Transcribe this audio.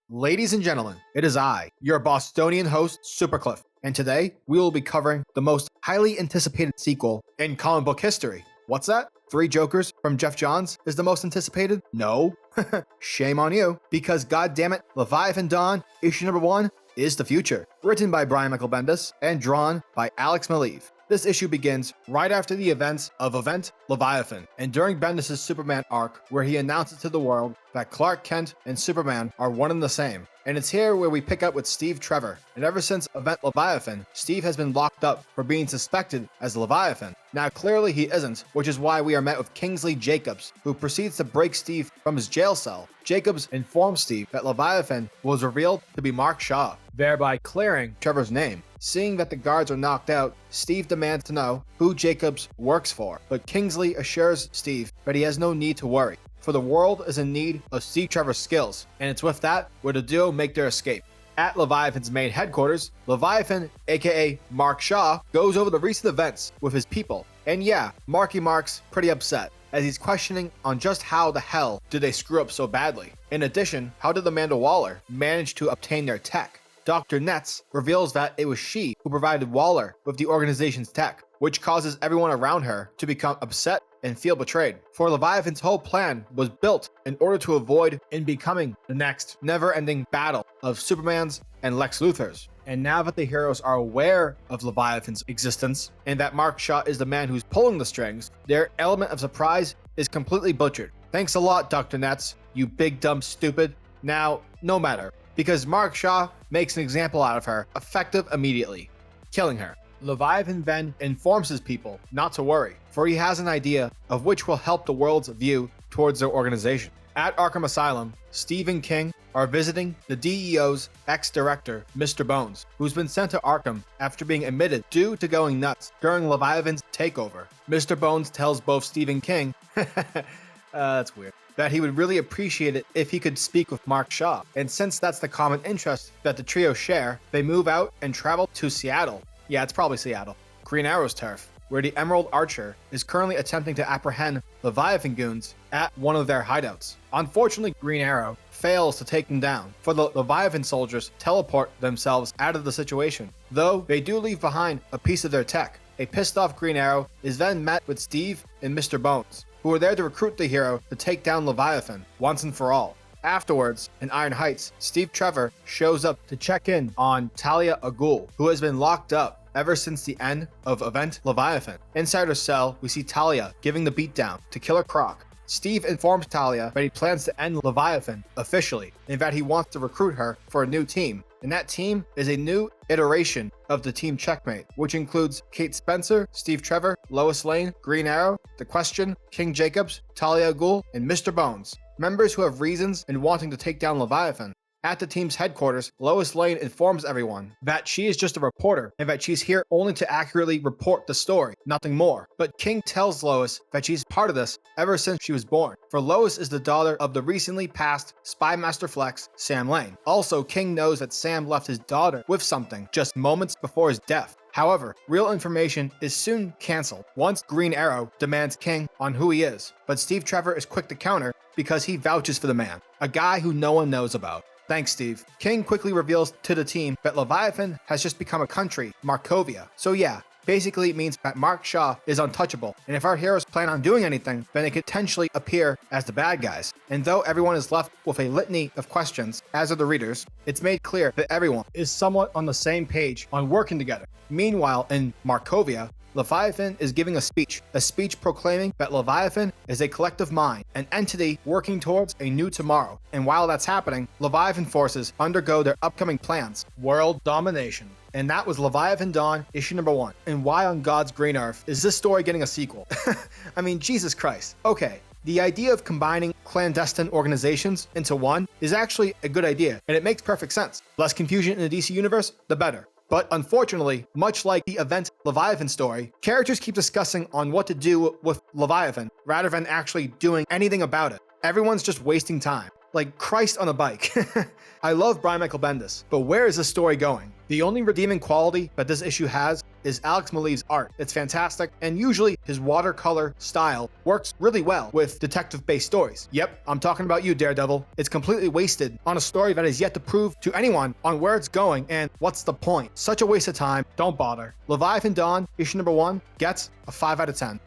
Ladies and gentlemen, it is I, your Bostonian host, SuperCliff, and today we will be covering the most highly anticipated sequel in comic book history. What's that? 3 Jokers from Jeff Johns is the most anticipated? No. Shame on you, because goddammit, Leviathan Dawn, issue number 1, is the future. Written by Brian Michael Bendis and drawn by Alex Maleev. This issue begins right after the events of Event Leviathan, and during Bendis' Superman arc, where he announces to the world that Clark Kent and Superman are one and the same. And it's here where we pick up with Steve Trevor, and ever since Event Leviathan, Steve has been locked up for being suspected as Leviathan. Now clearly he isn't, which is why we are met with Kingsley Jacobs, who proceeds to break Steve from his jail cell. Jacobs informs Steve that Leviathan was revealed to be Mark Shaw, thereby clearing Trevor's name. Seeing that the guards are knocked out, Steve demands to know who Jacobs works for, but Kingsley assures Steve that he has no need to worry, for the world is in need of Steve Trevor's skills, and it's with that where the duo make their escape. At Leviathan's main headquarters, Leviathan, aka Mark Shaw, goes over the recent events with his people, and yeah, Marky Mark's pretty upset, as he's questioning on just how the hell did they screw up so badly. In addition, how did Amanda Waller manage to obtain their tech? Dr. Netz reveals that it was she who provided Waller with the organization's tech, which causes everyone around her to become upset and feel betrayed. For Leviathan's whole plan was built in order to avoid in becoming the next never-ending battle of Superman's and Lex Luthor's. And now that the heroes are aware of Leviathan's existence and that Mark Shaw is the man who's pulling the strings, their element of surprise is completely butchered. Thanks a lot, Dr. Netz, you big dumb stupid. Now, no matter, because Mark Shaw makes an example out of her, effective immediately, killing her. Leviathan then informs his people not to worry, for he has an idea of which will help the world's view towards their organization. At Arkham Asylum, Steve and King are visiting the DEO's ex-director, Mr. Bones, who's been sent to Arkham after being admitted due to going nuts during Leviathan's takeover. Mr. Bones tells both Steve and King, that's weird, that he would really appreciate it if he could speak with Mark Shaw. And since that's the common interest that the trio share, they move out and travel to Seattle. Yeah, it's probably Seattle. Green Arrow's turf, where the Emerald Archer is currently attempting to apprehend Leviathan goons at one of their hideouts. Unfortunately, Green Arrow fails to take them down, for the Leviathan soldiers teleport themselves out of the situation, though they do leave behind a piece of their tech. A pissed off Green Arrow is then met with Steve and Mr. Bones, who are there to recruit the hero to take down Leviathan once and for all. Afterwards, in Iron Heights, Steve Trevor shows up to check in on Talia al Ghul, who has been locked up ever since the end of Event Leviathan. Inside her cell, we see Talia giving the beatdown to Killer Croc. Steve informs Talia that he plans to end Leviathan officially, and that he wants to recruit her for a new team. And that team is a new iteration of the team Checkmate, which includes Kate Spencer, Steve Trevor, Lois Lane, Green Arrow, The Question, King Jacobs, Talia al Ghul, and Mr. Bones. Members who have reasons in wanting to take down Leviathan. At the team's headquarters, Lois Lane informs everyone that she is just a reporter and that she's here only to accurately report the story, nothing more. But King tells Lois that she's part of this ever since she was born, for Lois is the daughter of the recently passed Spy Master Flex, Sam Lane. Also, King knows that Sam left his daughter with something just moments before his death. However, real information is soon cancelled once Green Arrow demands King on who he is, but Steve Trevor is quick to counter because he vouches for the man, a guy who no one knows about. Thanks, Steve. King quickly reveals to the team that Leviathan has just become a country, Markovia. So yeah, basically it means that Mark Shaw is untouchable, and if our heroes plan on doing anything, then they could potentially appear as the bad guys. And though everyone is left with a litany of questions, as are the readers, it's made clear that everyone is somewhat on the same page on working together. Meanwhile, in Markovia, Leviathan is giving a speech proclaiming that Leviathan is a collective mind, an entity working towards a new tomorrow. And while that's happening, Leviathan forces undergo their upcoming plans, world domination. And that was Leviathan Dawn, issue number 1. And why on God's green earth is this story getting a sequel? I mean, Jesus Christ. Okay, the idea of combining clandestine organizations into one is actually a good idea, and it makes perfect sense. Less confusion in the DC universe, the better. But unfortunately, much like the Event Leviathan story, characters keep discussing on what to do with Leviathan rather than actually doing anything about it. Everyone's just wasting time. Like Christ on a bike. I love Brian Michael Bendis, but where is this story going? The only redeeming quality that this issue has is Alex Maleev's art. It's fantastic, and usually his watercolor style works really well with detective-based stories. Yep, I'm talking about you, Daredevil. It's completely wasted on a story that is yet to prove to anyone on where it's going and what's the point. Such a waste of time. Don't bother. Leviathan Dawn, issue number 1, gets a 5 out of 10.